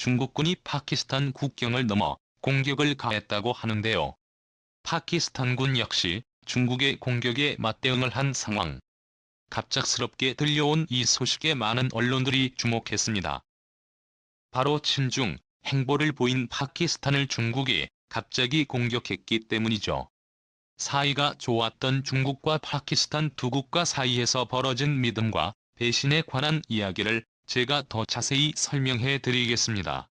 중국군이 파키스탄 국경을 넘어 공격을 가했다고 하는데요. 파키스탄군 역시 중국의 공격에 맞대응을 한 상황. 갑작스럽게 들려온 이 소식에 많은 언론들이 주목했습니다. 바로 친중 행보를 보인 파키스탄을 중국이 갑자기 공격했기 때문이죠. 사이가 좋았던 중국과 파키스탄 두 국가 사이에서 벌어진 믿음과 배신에 관한 이야기를 제가 더 자세히 설명해 드리겠습니다.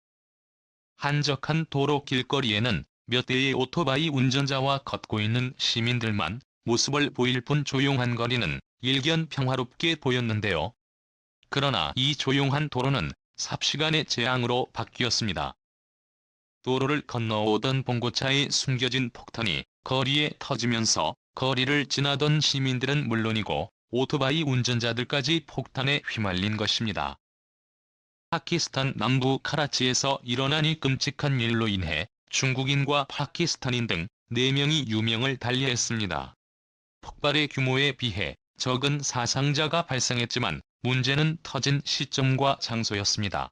한적한 도로 길거리에는 몇 대의 오토바이 운전자와 걷고 있는 시민들만 모습을 보일 뿐 조용한 거리는 일견 평화롭게 보였는데요. 그러나 이 조용한 도로는 삽시간에 재앙으로 바뀌었습니다. 도로를 건너오던 봉고차에 숨겨진 폭탄이 거리에 터지면서 거리를 지나던 시민들은 물론이고 오토바이 운전자들까지 폭탄에 휘말린 것입니다. 파키스탄 남부 카라치에서 일어난 이 끔찍한 일로 인해 중국인과 파키스탄인 등 4명이 유명을 달리했습니다. 폭발의 규모에 비해 적은 사상자가 발생했지만 문제는 터진 시점과 장소였습니다.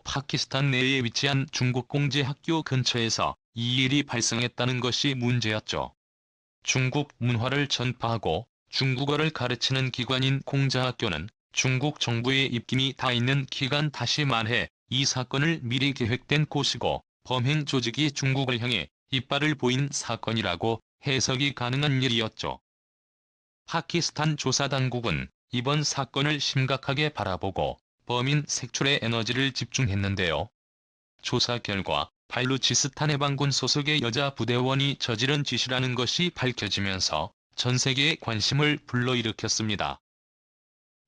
파키스탄 내에 위치한 중국 공제 학교 근처에서 이 일이 발생했다는 것이 문제였죠. 중국 문화를 전파하고 중국어를 가르치는 기관인 공자학교는 중국 정부의 입김이 다 있는 기간, 다시 말해 이 사건을 미리 계획된 곳이고 범행 조직이 중국을 향해 이빨을 보인 사건이라고 해석이 가능한 일이었죠. 파키스탄 조사당국은 이번 사건을 심각하게 바라보고 범인 색출에 에너지를 집중했는데요. 조사 결과 발루치스탄 해방군 소속의 여자 부대원이 저지른 짓이라는 것이 밝혀지면서 전 세계의 관심을 불러일으켰습니다.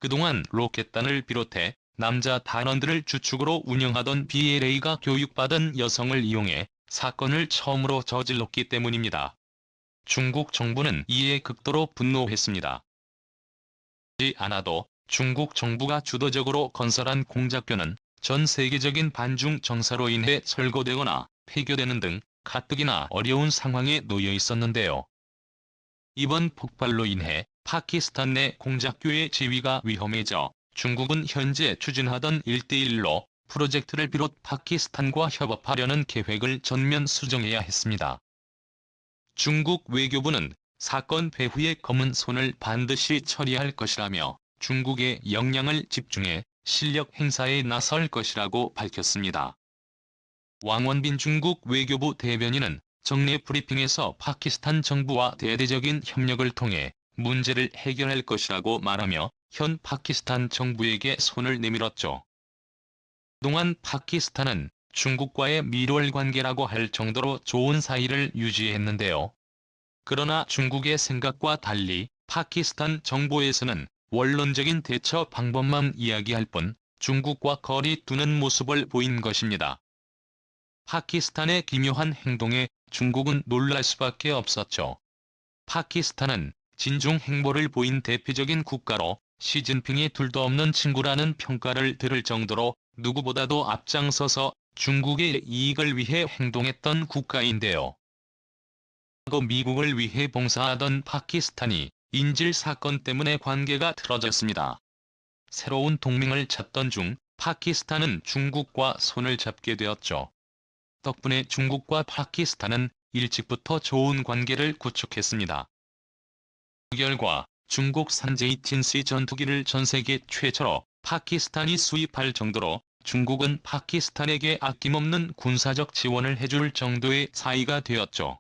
그동안 로켓단을 비롯해 남자 단원들을 주축으로 운영하던 BLA가 교육받은 여성을 이용해 사건을 처음으로 저질렀기 때문입니다. 중국 정부는 이에 극도로 분노했습니다. 그렇지 않아도 중국 정부가 주도적으로 건설한 공작교는 전 세계적인 반중 정사로 인해 철거되거나 폐교되는 등 가뜩이나 어려운 상황에 놓여 있었는데요. 이번 폭발로 인해 파키스탄 내 공작교의 지위가 위험해져 중국은 현재 추진하던 1:1로 프로젝트를 비롯 파키스탄과 협업하려는 계획을 전면 수정해야 했습니다. 중국 외교부는 사건 배후의 검은 손을 반드시 처리할 것이라며 중국에 역량을 집중해 실력 행사에 나설 것이라고 밝혔습니다. 왕원빈 중국 외교부 대변인은 정례 브리핑에서 파키스탄 정부와 대대적인 협력을 통해 문제를 해결할 것이라고 말하며 현 파키스탄 정부에게 손을 내밀었죠. 그동안 파키스탄은 중국과의 밀월 관계라고 할 정도로 좋은 사이를 유지했는데요. 그러나 중국의 생각과 달리 파키스탄 정부에서는 원론적인 대처 방법만 이야기할 뿐 중국과 거리 두는 모습을 보인 것입니다. 파키스탄의 기묘한 행동에 중국은 놀랄 수밖에 없었죠. 파키스탄은 진중 행보를 보인 대표적인 국가로 시진핑이 둘도 없는 친구라는 평가를 들을 정도로 누구보다도 앞장서서 중국의 이익을 위해 행동했던 국가인데요. 과거 미국을 위해 봉사하던 파키스탄이 인질 사건 때문에 관계가 틀어졌습니다. 새로운 동맹을 찾던 중 파키스탄은 중국과 손을 잡게 되었죠. 덕분에 중국과 파키스탄은 일찍부터 좋은 관계를 구축했습니다. 그 결과 중국산 J-10C 전투기를 전세계 최초로 파키스탄이 수입할 정도로 중국은 파키스탄에게 아낌없는 군사적 지원을 해줄 정도의 사이가 되었죠.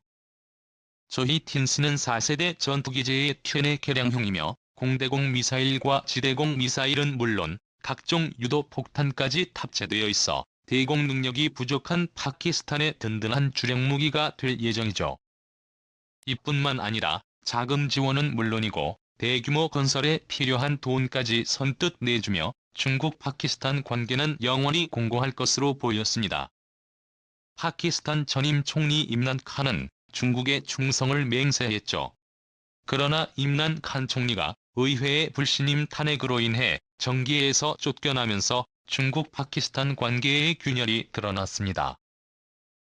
J-10C는 4세대 전투기제의 최내 개량형이며 공대공 미사일과 지대공 미사일은 물론 각종 유도 폭탄까지 탑재되어 있어 대공 능력이 부족한 파키스탄의 든든한 주력 무기가 될 예정이죠. 이뿐만 아니라 자금 지원은 물론이고 대규모 건설에 필요한 돈까지 선뜻 내주며 중국-파키스탄 관계는 영원히 공고할 것으로 보였습니다. 파키스탄 전임 총리 임란 칸은 중국의 충성을 맹세했죠. 그러나 임란 칸 총리가 의회의 불신임 탄핵으로 인해 정계에서 쫓겨나면서 중국-파키스탄 관계의 균열이 드러났습니다.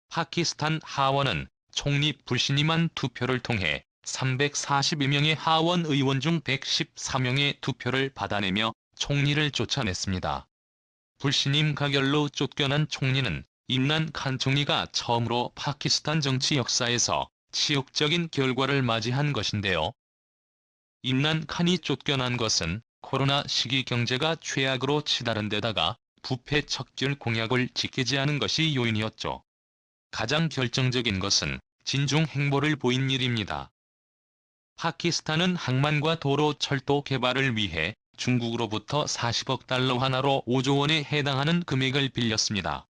파키스탄 하원은 총리 불신임안 투표를 통해 342명의 하원 의원 중 114명의 투표를 받아내며 총리를 쫓아냈습니다. 불신임 가결로 쫓겨난 총리는 임란 칸 총리가 처음으로 파키스탄 정치 역사에서 치욕적인 결과를 맞이한 것인데요. 임란 칸이 쫓겨난 것은 코로나 시기 경제가 최악으로 치달은 데다가 부패 척결 공약을 지키지 않은 것이 요인이었죠. 가장 결정적인 것은 진중 행보를 보인 일입니다. 파키스탄은 항만과 도로 철도 개발을 위해 중국으로부터 40억 달러 하나로 5조 원에 해당하는 금액을 빌렸습니다.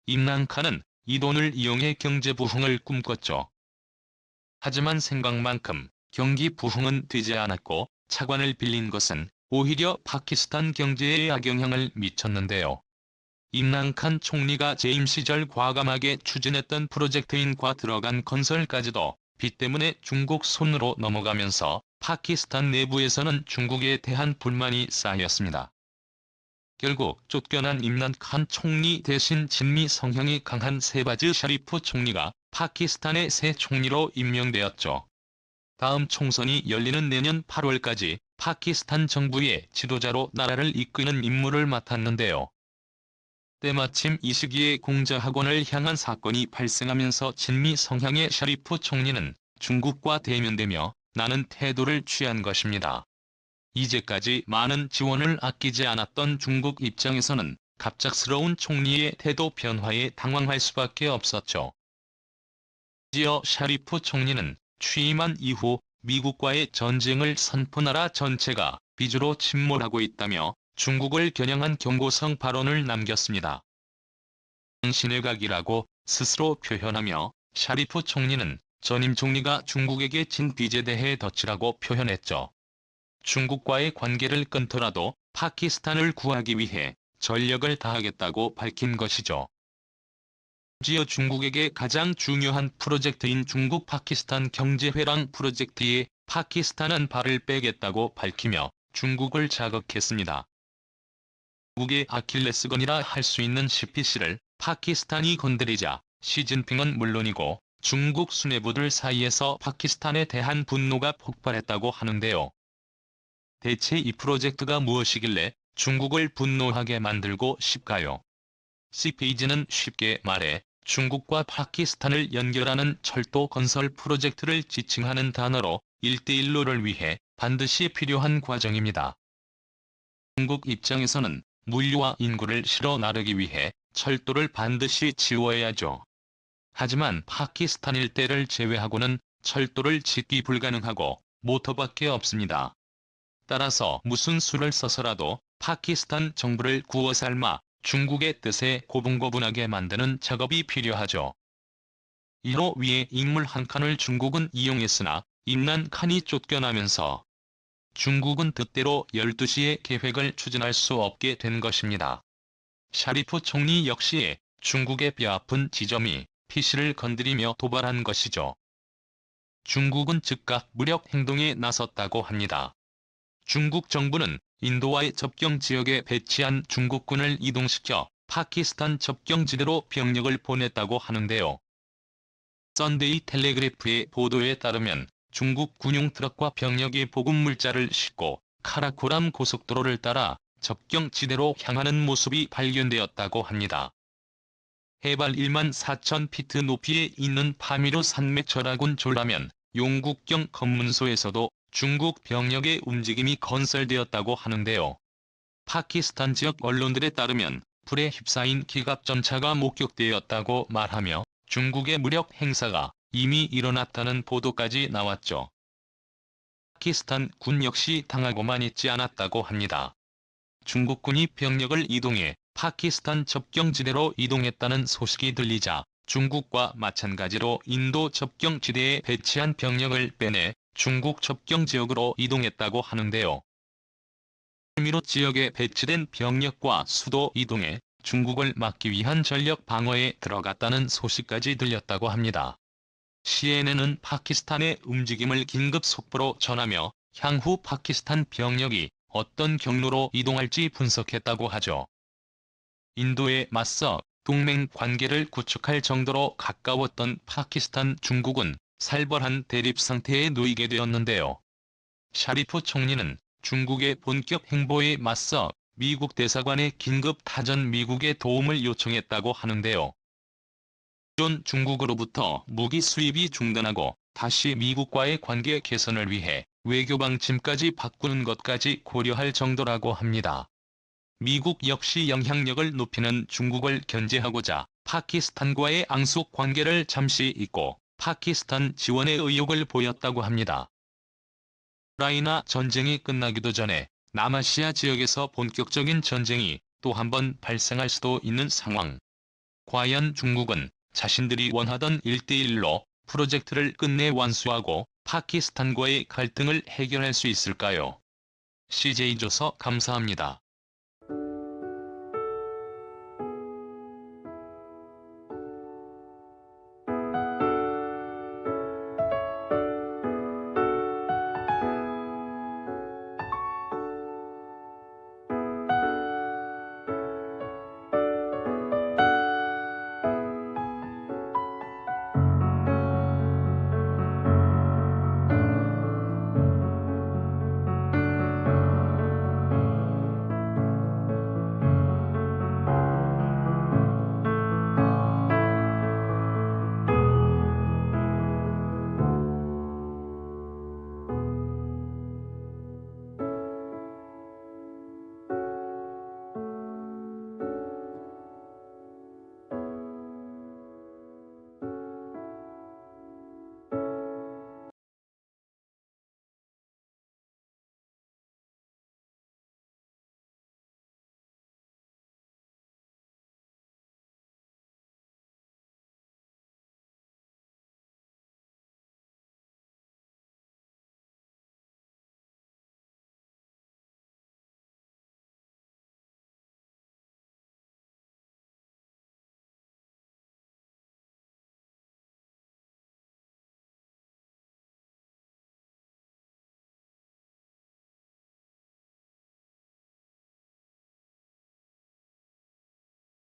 임란 칸은 이 돈을 이용해 경제 부흥을 꿈꿨죠. 하지만 생각만큼 경기 부흥은 되지 않았고 차관을 빌린 것은 오히려 파키스탄 경제에 악영향을 미쳤는데요. 임란 칸 총리가 재임 시절 과감하게 추진했던 프로젝트인과 들어간 건설까지도 빚 때문에 중국 손으로 넘어가면서 파키스탄 내부에서는 중국에 대한 불만이 쌓였습니다. 결국 쫓겨난 임란 칸 총리 대신 친미 성향이 강한 세바즈 샤리프 총리가 파키스탄의 새 총리로 임명되었죠. 다음 총선이 열리는 내년 8월까지 파키스탄 정부의 지도자로 나라를 이끄는 임무를 맡았는데요. 때마침 이 시기에 공자학원을 향한 사건이 발생하면서 친미 성향의 샤리프 총리는 중국과 대면되며 나는 태도를 취한 것입니다. 이제까지 많은 지원을 아끼지 않았던 중국 입장에서는 갑작스러운 총리의 태도 변화에 당황할 수밖에 없었죠. 심지어 샤리프 총리는 취임한 이후 미국과의 전쟁을 선포 나라 전체가 빚으로 침몰하고 있다며 중국을 겨냥한 경고성 발언을 남겼습니다. 당신의 각이라고 스스로 표현하며 샤리프 총리는 전임 총리가 중국에게 진 빚에 대해 덧치라고 표현했죠. 중국과의 관계를 끊더라도 파키스탄을 구하기 위해 전력을 다하겠다고 밝힌 것이죠. 심지어 중국에게 가장 중요한 프로젝트인 중국 파키스탄 경제회랑 프로젝트에 파키스탄은 발을 빼겠다고 밝히며 중국을 자극했습니다. 중국의 아킬레스건이라 할 수 있는 CPC를 파키스탄이 건드리자 시진핑은 물론이고 중국 수뇌부들 사이에서 파키스탄에 대한 분노가 폭발했다고 하는데요. 대체 이 프로젝트가 무엇이길래 중국을 분노하게 만들고 싶까요? CPG는 쉽게 말해 중국과 파키스탄을 연결하는 철도 건설 프로젝트를 지칭하는 단어로 1대1로를 위해 반드시 필요한 과정입니다. 중국 입장에서는 물류와 인구를 실어 나르기 위해 철도를 반드시 지어야죠. 하지만 파키스탄 일대를 제외하고는 철도를 짓기 불가능하고 모터밖에 없습니다. 따라서 무슨 수를 써서라도 파키스탄 정부를 구워 삶아 중국의 뜻에 고분고분하게 만드는 작업이 필요하죠. 이로 위에 인물 한 칸을 중국은 이용했으나 임란 칸이 쫓겨나면서 중국은 뜻대로 12시의 계획을 추진할 수 없게 된 것입니다. 샤리프 총리 역시 중국의 뼈아픈 지점이 PC를 건드리며 도발한 것이죠. 중국은 즉각 무력 행동에 나섰다고 합니다. 중국 정부는 인도와의 접경 지역에 배치한 중국군을 이동시켜 파키스탄 접경지대로 병력을 보냈다고 하는데요. 선데이 텔레그래프의 보도에 따르면 중국 군용 트럭과 병력이 보급 물자를 싣고 카라코람 고속도로를 따라 접경지대로 향하는 모습이 발견되었다고 합니다. 해발 1만 4천 피트 높이에 있는 파미르 산맥 절하군 졸라면 용국경 검문소에서도 중국 병력의 움직임이 건설되었다고 하는데요. 파키스탄 지역 언론들에 따르면 불에 휩싸인 기갑전차가 목격되었다고 말하며 중국의 무력 행사가 이미 일어났다는 보도까지 나왔죠. 파키스탄 군 역시 당하고만 있지 않았다고 합니다. 중국군이 병력을 이동해 파키스탄 접경지대로 이동했다는 소식이 들리자 중국과 마찬가지로 인도 접경지대에 배치한 병력을 빼내 중국 접경지역으로 이동했다고 하는데요. 파미르 지역에 배치된 병력과 수도 이동해 중국을 막기 위한 전력 방어에 들어갔다는 소식까지 들렸다고 합니다. CNN은 파키스탄의 움직임을 긴급 속보로 전하며 향후 파키스탄 병력이 어떤 경로로 이동할지 분석했다고 하죠. 인도에 맞서 동맹 관계를 구축할 정도로 가까웠던 파키스탄 중국은 살벌한 대립 상태에 놓이게 되었는데요. 샤리프 총리는 중국의 본격 행보에 맞서 미국 대사관에 긴급 타전 미국의 도움을 요청했다고 하는데요. 기존 중국으로부터 무기 수입이 중단하고 다시 미국과의 관계 개선을 위해 외교 방침까지 바꾸는 것까지 고려할 정도라고 합니다. 미국 역시 영향력을 높이는 중국을 견제하고자 파키스탄과의 앙숙 관계를 잠시 잊고 파키스탄 지원의 의욕을 보였다고 합니다. 우크라이나 전쟁이 끝나기도 전에 남아시아 지역에서 본격적인 전쟁이 또 한 번 발생할 수도 있는 상황. 과연 중국은 자신들이 원하던 1대1로 프로젝트를 끝내 완수하고 파키스탄과의 갈등을 해결할 수 있을까요? CJ조서 감사합니다.